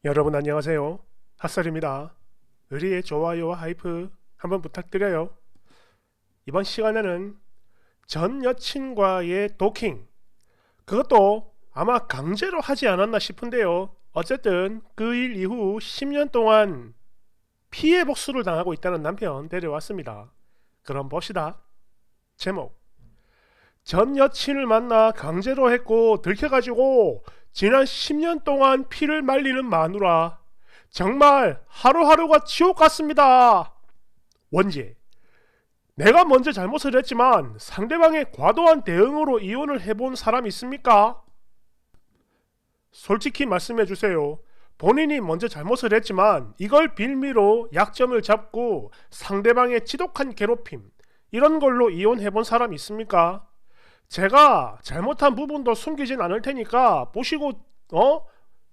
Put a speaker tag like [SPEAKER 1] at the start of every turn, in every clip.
[SPEAKER 1] 여러분 안녕하세요. 핫설입니다. 의리의 좋아요와 하이프 한번 부탁드려요. 이번 시간에는 전 여친과의 도킹, 그것도 아마 강제로 하지 않았나 싶은데요. 어쨌든 그 일 이후 10년 동안 피해 복수를 당하고 있다는 남편 데려왔습니다. 그럼 봅시다. 제목: 전 여친을 만나 강제로 했고 들켜가지고 지난 10년 동안 피를 말리는 마누라, 정말 하루하루가 지옥 같습니다. 원제: 내가 먼저 잘못을 했지만 상대방의 과도한 대응으로 이혼을 해본 사람 있습니까? 솔직히 말씀해주세요. 본인이 먼저 잘못을 했지만 이걸 빌미로 약점을 잡고 상대방의 지독한 괴롭힘, 이런 걸로 이혼해본 사람 있습니까? 제가 잘못한 부분도 숨기진 않을 테니까 보시고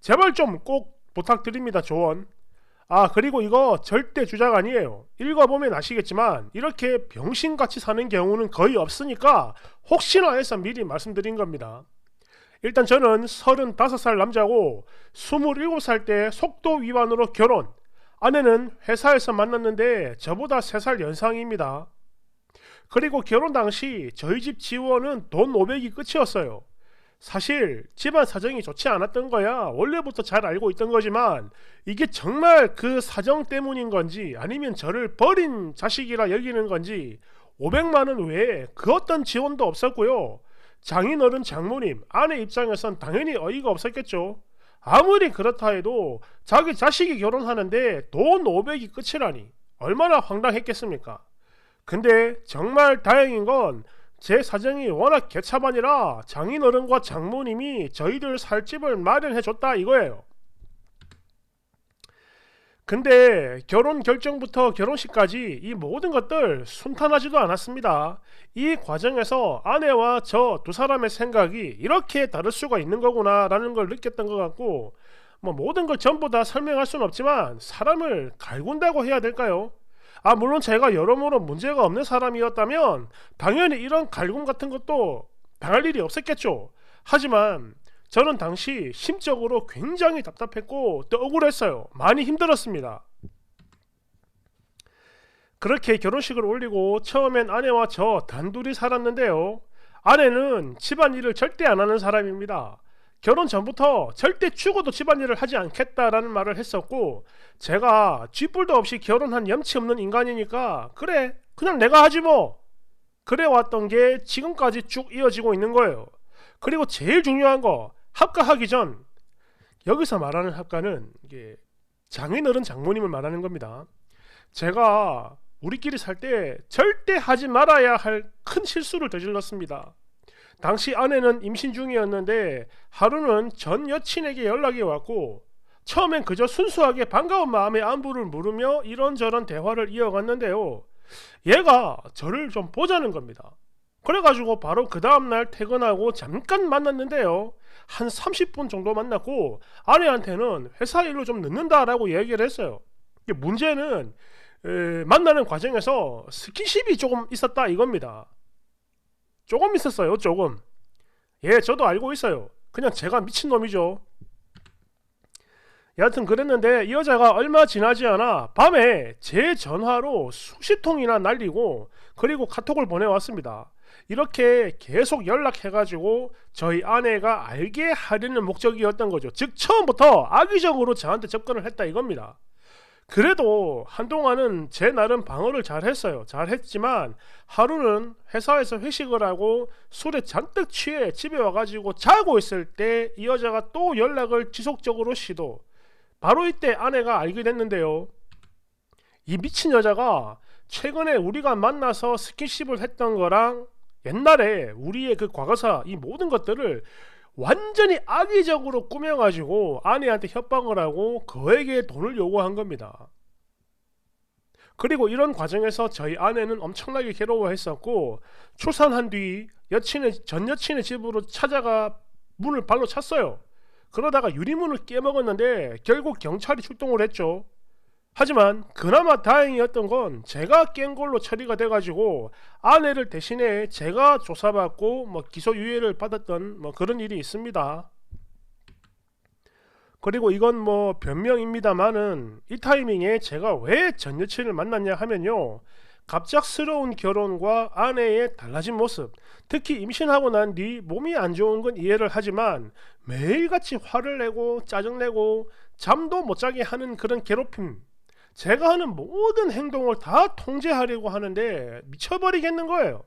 [SPEAKER 1] 제발 좀 꼭 부탁드립니다. 조언. 그리고 이거 절대 주작 아니에요. 읽어보면 아시겠지만 이렇게 병신같이 사는 경우는 거의 없으니까 혹시나 해서 미리 말씀드린 겁니다. 일단 저는 35살 남자고 27살 때 속도 위반으로 결혼, 아내는 회사에서 만났는데 저보다 3살 연상입니다. 그리고 결혼 당시 저희 집 지원은 돈 500이 끝이었어요. 사실 집안 사정이 좋지 않았던 거야 원래부터 잘 알고 있던 거지만, 이게 정말 그 사정 때문인 건지 아니면 저를 버린 자식이라 여기는 건지 500만원 외에 그 어떤 지원도 없었고요. 장인어른 장모님 아내 입장에선 당연히 어이가 없었겠죠. 아무리 그렇다 해도 자기 자식이 결혼하는데 돈 500이 끝이라니 얼마나 황당했겠습니까. 근데 정말 다행인 건 제 사정이 워낙 개차반이라 장인어른과 장모님이 저희들 살 집을 마련해줬다 이거예요. 근데 결혼 결정부터 결혼식까지 이 모든 것들 순탄하지도 않았습니다. 이 과정에서 아내와 저 두 사람의 생각이 이렇게 다를 수가 있는 거구나 라는 걸 느꼈던 것 같고, 모든 걸 전부 다 설명할 수는 없지만 사람을 갈군다고 해야 될까요? 물론 제가 여러모로 문제가 없는 사람이었다면 당연히 이런 갈굼 같은 것도 당할 일이 없었겠죠. 하지만 저는 당시 심적으로 굉장히 답답했고 또 억울했어요. 많이 힘들었습니다. 그렇게 결혼식을 올리고 처음엔 아내와 저 단둘이 살았는데요. 아내는 집안일을 절대 안 하는 사람입니다. 결혼 전부터 절대 죽어도 집안일을 하지 않겠다라는 말을 했었고, 제가 쥐뿔도 없이 결혼한 염치 없는 인간이니까 그래 그냥 내가 하지 뭐, 그래 왔던 게 지금까지 쭉 이어지고 있는 거예요. 그리고 제일 중요한 거, 합가하기 전, 여기서 말하는 합가는 이게 장인어른 장모님을 말하는 겁니다. 제가 우리끼리 살 때 절대 하지 말아야 할 큰 실수를 저질렀습니다. 당시 아내는 임신 중이었는데 하루는 전 여친에게 연락이 왔고, 처음엔 그저 순수하게 반가운 마음에 안부를 물으며 이런저런 대화를 이어갔는데요. 얘가 저를 좀 보자는 겁니다. 그래가지고 바로 그 다음날 퇴근하고 잠깐 만났는데요. 한 30분 정도 만났고 아내한테는 회사 일로 좀 늦는다라고 얘기를 했어요. 문제는 만나는 과정에서 스킨십이 조금 있었다 이겁니다. 조금 있었어요. 조금. 저도 알고 있어요. 그냥 제가 미친놈이죠. 여하튼 그랬는데 이 여자가 얼마 지나지 않아 밤에 제 전화로 수십 통이나 날리고 그리고 카톡을 보내왔습니다. 이렇게 계속 연락해가지고 저희 아내가 알게 하려는 목적이었던 거죠. 즉 처음부터 악의적으로 저한테 접근을 했다 이겁니다. 그래도 한동안은 제 나름 방어를 잘했어요. 잘했지만 하루는 회사에서 회식을 하고 술에 잔뜩 취해 집에 와가지고 자고 있을 때 이 여자가 또 연락을 지속적으로 시도. 바로 이때 아내가 알게 됐는데요. 이 미친 여자가 최근에 우리가 만나서 스킨십을 했던 거랑 옛날에 우리의 그 과거사, 이 모든 것들을 완전히 악의적으로 꾸며가지고 아내한테 협박을 하고 그에게 돈을 요구한 겁니다. 그리고 이런 과정에서 저희 아내는 엄청나게 괴로워했었고, 출산한 뒤 전 여친의 집으로 찾아가 문을 발로 찼어요. 그러다가 유리문을 깨먹었는데 결국 경찰이 출동을 했죠. 하지만 그나마 다행이었던 건 제가 깬 걸로 처리가 돼가지고 아내를 대신에 제가 조사받고 기소유예를 받았던 그런 일이 있습니다. 그리고 이건 뭐 변명입니다만은 이 타이밍에 제가 왜 전 여친을 만났냐 하면요, 갑작스러운 결혼과 아내의 달라진 모습, 특히 임신하고 난 뒤 몸이 안 좋은 건 이해를 하지만 매일같이 화를 내고 짜증내고 잠도 못 자게 하는 그런 괴롭힘, 제가 하는 모든 행동을 다 통제하려고 하는데 미쳐버리겠는 거예요.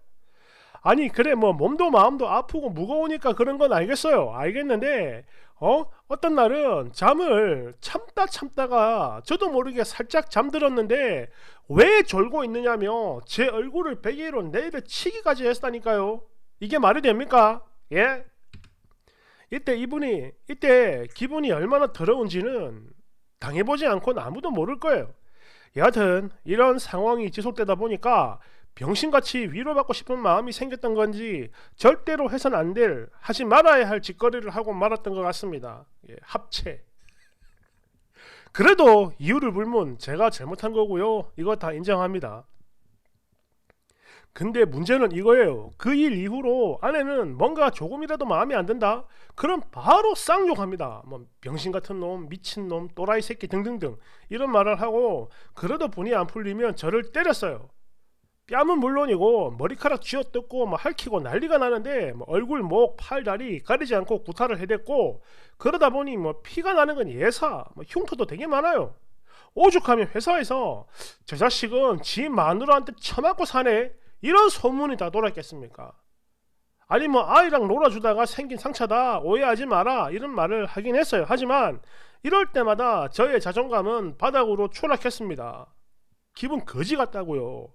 [SPEAKER 1] 아니 그래 뭐 몸도 마음도 아프고 무거우니까 그런 건 알겠어요. 알겠는데 어떤 날은 잠을 참다가 저도 모르게 살짝 잠들었는데 왜 졸고 있느냐며 제 얼굴을 베개로 내려 치기까지 했다니까요. 이게 말이 됩니까? 예? 이때 기분이 얼마나 더러운지는 당해보지 않고는 아무도 모를 거예요. 여하튼 이런 상황이 지속되다 보니까 병신같이 위로받고 싶은 마음이 생겼던 건지 절대로 해선 안 될, 하지 말아야 할 짓거리를 하고 말았던 것 같습니다. 예, 합체. 그래도 이유를 물면 제가 잘못한 거고요. 이거 다 인정합니다. 근데 문제는 이거예요. 그 일 이후로 아내는 뭔가 조금이라도 마음에 안 든다? 그럼 바로 쌍욕합니다. 뭐 병신 같은 놈, 미친 놈, 또라이 새끼 등등등 이런 말을 하고, 그래도 분이 안 풀리면 저를 때렸어요. 뺨은 물론이고 머리카락 쥐어뜯고 뭐 핥히고 난리가 나는데 뭐 얼굴, 목, 팔, 다리 가리지 않고 구타를 해댔고, 그러다 보니 뭐 피가 나는 건 예사, 뭐 흉터도 되게 많아요. 오죽하면 회사에서 저 자식은 지 마누라한테 처맞고 사네, 이런 소문이 다 돌았겠습니까? 아니 뭐 아이랑 놀아주다가 생긴 상처다, 오해하지 마라, 이런 말을 하긴 했어요. 하지만 이럴 때마다 저의 자존감은 바닥으로 추락했습니다. 기분 거지 같다고요.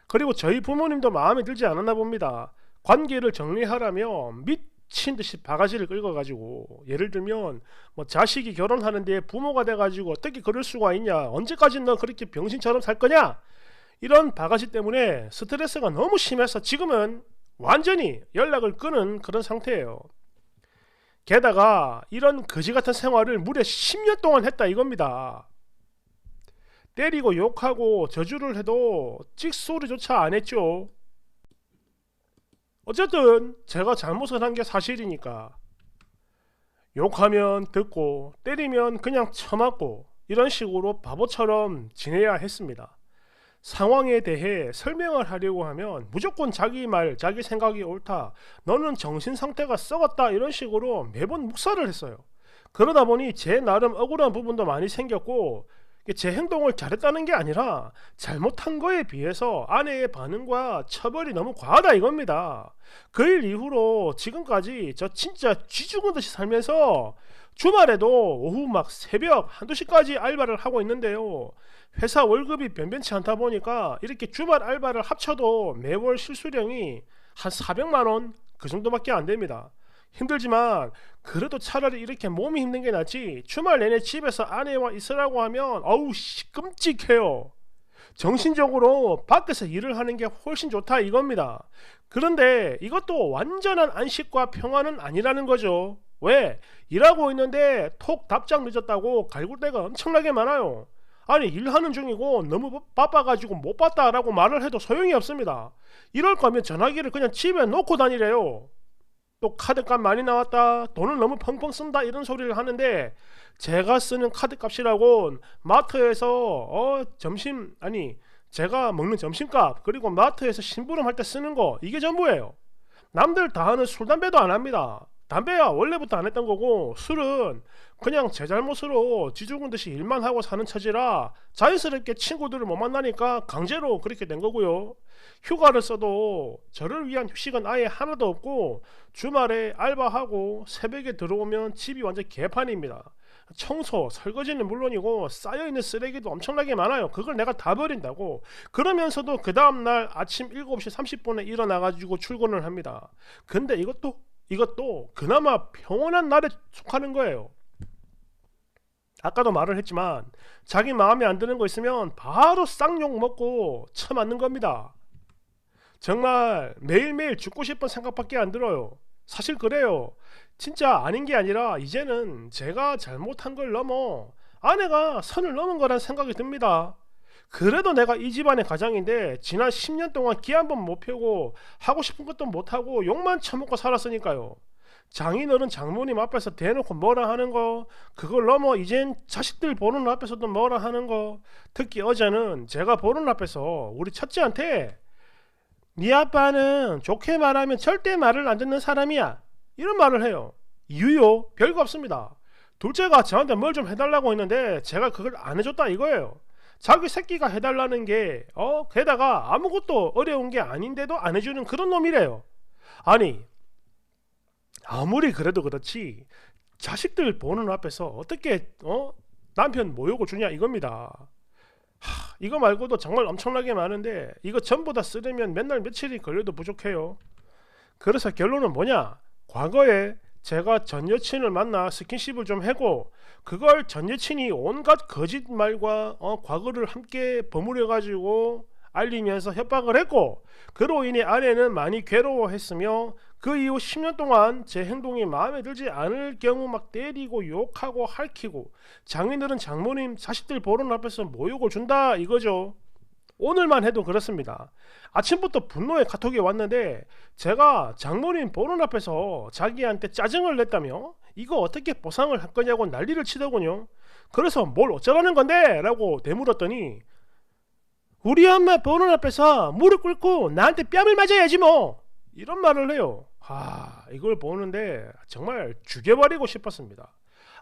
[SPEAKER 1] 그리고 저희 부모님도 마음에 들지 않았나 봅니다. 관계를 정리하라면 미친 듯이 바가지를 긁어가지고, 예를 들면 뭐 자식이 결혼하는데 부모가 돼가지고 어떻게 그럴 수가 있냐, 언제까지 너 그렇게 병신처럼 살 거냐, 이런 바가지 때문에 스트레스가 너무 심해서 지금은 완전히 연락을 끊은 그런 상태예요. 게다가 이런 거지 같은 생활을 무려 10년 동안 했다 이겁니다. 때리고 욕하고 저주를 해도 찍소리조차 안 했죠. 어쨌든 제가 잘못을 한 게 사실이니까 욕하면 듣고 때리면 그냥 쳐맞고 이런 식으로 바보처럼 지내야 했습니다. 상황에 대해 설명을 하려고 하면 무조건 자기 말, 자기 생각이 옳다, 너는 정신상태가 썩었다, 이런 식으로 매번 묵살을 했어요. 그러다 보니 제 나름 억울한 부분도 많이 생겼고, 제 행동을 잘했다는 게 아니라 잘못한 거에 비해서 아내의 반응과 처벌이 너무 과하다 이겁니다. 그 일 이후로 지금까지 저 진짜 쥐 죽은 듯이 살면서 주말에도 오후 막 새벽 1~2시까지 알바를 하고 있는데요. 회사 월급이 변변치 않다 보니까 이렇게 주말 알바를 합쳐도 매월 실수령이 한 400만원 그 정도밖에 안 됩니다. 힘들지만 그래도 차라리 이렇게 몸이 힘든 게 낫지, 주말 내내 집에서 아내와 있으라고 하면 어우 끔찍해요. 정신적으로 밖에서 일을 하는 게 훨씬 좋다 이겁니다. 그런데 이것도 완전한 안식과 평화는 아니라는 거죠. 왜? 일하고 있는데 톡 답장 늦었다고 갈굴 때가 엄청나게 많아요. 아니 일하는 중이고 너무 바빠가지고 못 봤다라고 말을 해도 소용이 없습니다. 이럴 거면 전화기를 그냥 집에 놓고 다니래요. 또 카드값 많이 나왔다, 돈을 너무 펑펑 쓴다, 이런 소리를 하는데 제가 쓰는 카드값이라곤 마트에서 제가 먹는 점심값, 그리고 마트에서 심부름 할 때 쓰는 거, 이게 전부예요. 남들 다 하는 술 담배도 안 합니다. 담배야 원래부터 안 했던 거고, 술은 그냥 제 잘못으로 지죽은 듯이 일만 하고 사는 처지라 자연스럽게 친구들을 못 만나니까 강제로 그렇게 된 거고요. 휴가를 써도 저를 위한 휴식은 아예 하나도 없고, 주말에 알바하고 새벽에 들어오면 집이 완전 개판입니다. 청소, 설거지는 물론이고 쌓여있는 쓰레기도 엄청나게 많아요. 그걸 내가 다 버린다고. 그러면서도 그 다음날 아침 7시 30분에 일어나가지고 출근을 합니다. 근데 이것도 그나마 평온한 날에 속하는 거예요. 아까도 말을 했지만 자기 마음에 안 드는 거 있으면 바로 쌍욕 먹고 쳐맞는 겁니다. 정말 매일매일 죽고 싶은 생각밖에 안 들어요. 사실 그래요. 진짜 아닌 게 아니라 이제는 제가 잘못한 걸 넘어 아내가 선을 넘은 거란 생각이 듭니다. 그래도 내가 이 집안의 가장인데 지난 10년 동안 기 한 번 못 펴고 하고 싶은 것도 못하고 욕만 처먹고 살았으니까요. 장인어른 장모님 앞에서 대놓고 뭐라 하는 거, 그걸 넘어 이젠 자식들 보는 앞에서도 뭐라 하는 거. 특히 어제는 제가 보는 앞에서 우리 첫째한테 네 아빠는 좋게 말하면 절대 말을 안 듣는 사람이야, 이런 말을 해요. 이유요? 별거 없습니다. 둘째가 저한테 뭘 좀 해달라고 했는데 제가 그걸 안 해줬다 이거예요. 자기 새끼가 해달라는 게 게다가 아무것도 어려운 게 아닌데도 안 해주는 그런 놈이래요. 아니, 아무리 그래도 그렇지 자식들 보는 앞에서 어떻게 남편 모욕을 주냐 이겁니다. 이거 말고도 정말 엄청나게 많은데 이거 전부 다 쓰려면 맨날 며칠이 걸려도 부족해요. 그래서 결론은 뭐냐? 과거에 제가 전 여친을 만나 스킨십을 좀 하고 그걸 전 여친이 온갖 거짓말과 과거를 함께 버무려 가지고 알리면서 협박을 했고, 그로 인해 아내는 많이 괴로워했으며 그 이후 10년 동안 제 행동이 마음에 들지 않을 경우 막 때리고 욕하고 할퀴고 장인들은 장모님 자식들 보는 앞에서 모욕을 준다 이거죠. 오늘만 해도 그렇습니다. 아침부터 분노의 카톡이 왔는데 제가 장모님 보는 앞에서 자기한테 짜증을 냈다며 이거 어떻게 보상을 할 거냐고 난리를 치더군요. 그래서 뭘 어쩌라는 건데? 라고 되물었더니 우리 엄마 보는 앞에서 무릎 꿇고 나한테 뺨을 맞아야지 뭐, 이런 말을 해요. 이걸 보는데 정말 죽여버리고 싶었습니다.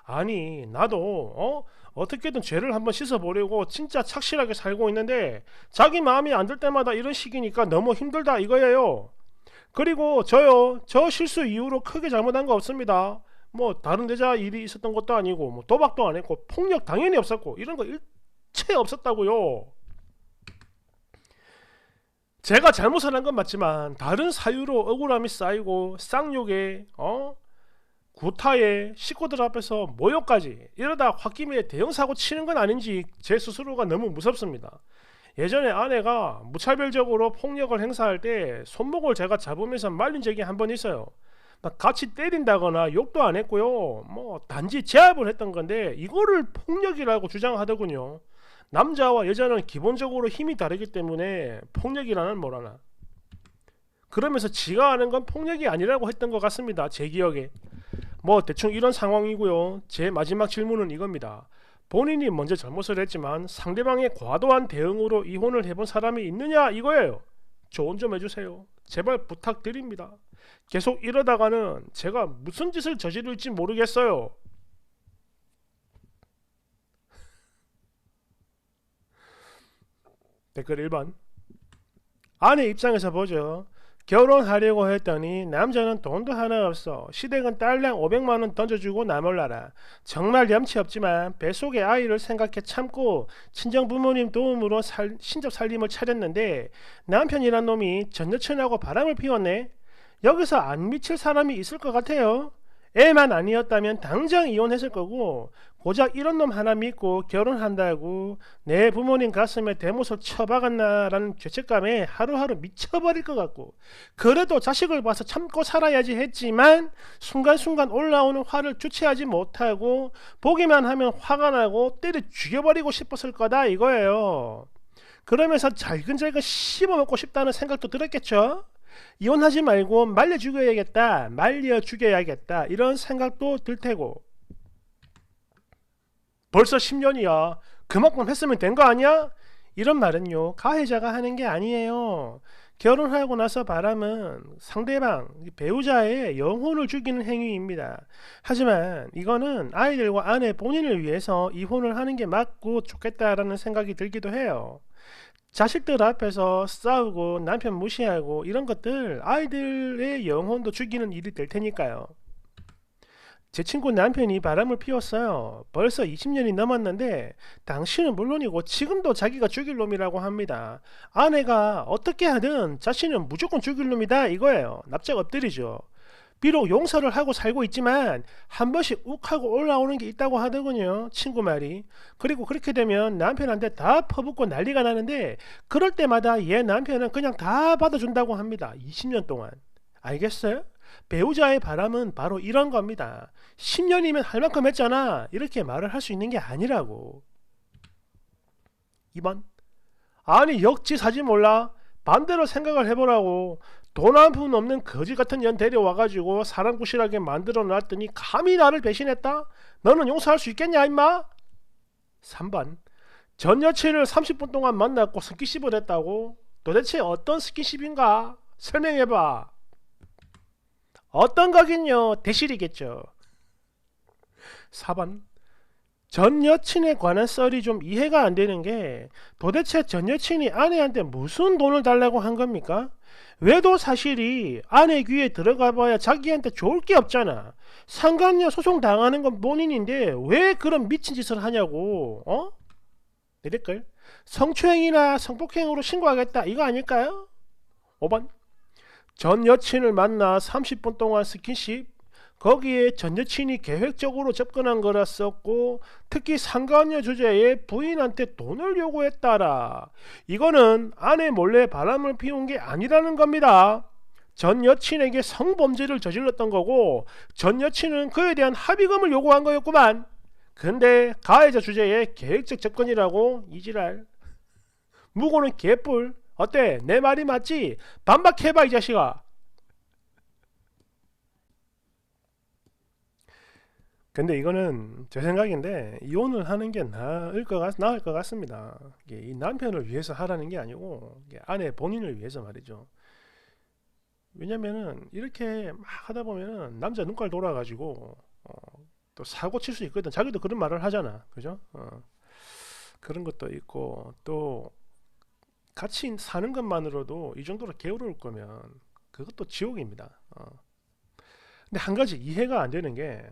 [SPEAKER 1] 아니, 나도 어떻게든 죄를 한번 씻어보려고 진짜 착실하게 살고 있는데 자기 마음이 안 들 때마다 이런 식이니까 너무 힘들다 이거예요. 그리고 저요, 저 실수 이후로 크게 잘못한 거 없습니다. 뭐 다른 여자 일이 있었던 것도 아니고 뭐 도박도 안 했고 폭력 당연히 없었고 이런 거 일체 없었다고요. 제가 잘못을 한 건 맞지만 다른 사유로 억울함이 쌓이고 쌍욕에 구타에 식구들 앞에서 모욕까지 이러다 홧김에 대형사고 치는 건 아닌지 제 스스로가 너무 무섭습니다. 예전에 아내가 무차별적으로 폭력을 행사할 때 손목을 제가 잡으면서 말린 적이 한 번 있어요. 막 같이 때린다거나 욕도 안 했고요. 뭐 단지 제압을 했던 건데 이거를 폭력이라고 주장하더군요. 남자와 여자는 기본적으로 힘이 다르기 때문에 폭력이라는 뭐라나, 그러면서 지가 아는 건 폭력이 아니라고 했던 것 같습니다. 제 기억에. 뭐 대충 이런 상황이고요. 제 마지막 질문은 이겁니다. 본인이 먼저 잘못을 했지만 상대방의 과도한 대응으로 이혼을 해본 사람이 있느냐 이거예요. 조언 좀 해주세요. 제발 부탁드립니다. 계속 이러다가는 제가 무슨 짓을 저지를지 모르겠어요. 댓글 1번. 아내 입장에서 보죠. 결혼하려고 했더니 남자는 돈도 하나 없어. 시댁은 딸랑 500만원 던져주고 나몰라라. 정말 염치 없지만 뱃속의 아이를 생각해 참고 친정 부모님 도움으로 신접 살림을 차렸는데 남편이란 놈이 전 여친하고 바람을 피웠네. 여기서 안 미칠 사람이 있을 것 같아요. 애만 아니었다면 당장 이혼했을 거고 고작 이런 놈 하나 믿고 결혼한다고 내 부모님 가슴에 대못을 쳐박았나라는 죄책감에 하루하루 미쳐버릴 것 같고, 그래도 자식을 봐서 참고 살아야지 했지만 순간순간 올라오는 화를 주체하지 못하고 보기만 하면 화가 나고 때려 죽여버리고 싶었을 거다 이거예요. 그러면서 잘근잘근 씹어먹고 싶다는 생각도 들었겠죠. 이혼하지 말고 말려 죽여야겠다 이런 생각도 들 테고. 벌써 10년이야. 그만큼 했으면 된 거 아니야? 이런 말은요, 가해자가 하는 게 아니에요. 결혼하고 나서 바람은 상대방, 배우자의 영혼을 죽이는 행위입니다. 하지만 이거는 아이들과 아내 본인을 위해서 이혼을 하는 게 맞고 좋겠다라는 생각이 들기도 해요. 자식들 앞에서 싸우고 남편 무시하고 이런 것들 아이들의 영혼도 죽이는 일이 될 테니까요. 제 친구 남편이 바람을 피웠어요. 벌써 20년이 넘었는데 당신은 물론이고 지금도 자기가 죽일 놈이라고 합니다. 아내가 어떻게 하든 자신은 무조건 죽일 놈이다 이거예요. 납작 엎드리죠. 비록 용서를 하고 살고 있지만 한 번씩 욱하고 올라오는 게 있다고 하더군요. 친구 말이. 그리고 그렇게 되면 남편한테 다 퍼붓고 난리가 나는데 그럴 때마다 얘 남편은 그냥 다 받아준다고 합니다. 20년 동안. 알겠어요? 배우자의 바람은 바로 이런 겁니다. 10년이면 할 만큼 했잖아 이렇게 말을 할 수 있는 게 아니라고. 2번. 아니 역지사지 몰라. 반대로 생각을 해보라고. 돈 한 푼 없는 거지 같은 년 데려와가지고 사람 구실하게 만들어 놨더니 감히 나를 배신했다? 너는 용서할 수 있겠냐 임마? 3번 전 여친을 30분 동안 만났고 스킨십을 했다고? 도대체 어떤 스킨십인가? 설명해봐. 어떤 거긴요? 대실이겠죠. 4번 전 여친에 관한 썰이 좀 이해가 안 되는 게 도대체 전 여친이 아내한테 무슨 돈을 달라고 한 겁니까? 외도 사실이 아내 귀에 들어가 봐야 자기한테 좋을 게 없잖아. 상간녀 소송 당하는 건 본인인데 왜 그런 미친 짓을 하냐고. 어? 이럴걸? 성추행이나 성폭행으로 신고하겠다 이거 아닐까요? 5번 전 여친을 만나 30분 동안 스킨십, 거기에 전 여친이 계획적으로 접근한 거라 썼고 특히 상간녀 주제에 부인한테 돈을 요구했다라. 이거는 아내 몰래 바람을 피운 게 아니라는 겁니다. 전 여친에게 성범죄를 저질렀던 거고 전 여친은 그에 대한 합의금을 요구한 거였구만. 근데 가해자 주제에 계획적 접근이라고 이지랄. 무고는 개뿔. 어때? 내 말이 맞지? 반박해봐 이 자식아. 근데 이거는 제 생각인데 이혼을 하는 게 나을 것 같습니다. 이게 이 남편을 위해서 하라는 게 아니고 이게 아내 본인을 위해서 말이죠. 왜냐면은 이렇게 막 하다 보면은 남자 눈깔 돌아가지고 또 사고 칠 수 있거든. 자기도 그런 말을 하잖아, 그죠? 그런 것도 있고 또 같이 사는 것만으로도 이 정도로 게으를 거면 그것도 지옥입니다. 근데 한 가지 이해가 안 되는 게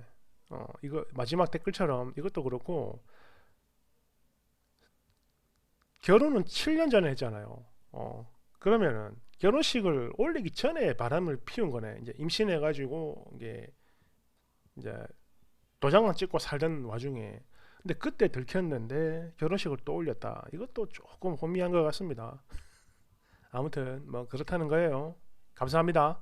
[SPEAKER 1] 이거 마지막 댓글처럼 이것도 그렇고 결혼은 7년 전에 했잖아요. 그러면은 결혼식을 올리기 전에 바람을 피운 거네. 이제 임신해가지고 이게 이제 도장만 찍고 살던 와중에 근데 그때 들켰는데 결혼식을 또 올렸다. 이것도 조금 혼미한 것 같습니다. 아무튼 뭐 그렇다는 거예요. 감사합니다.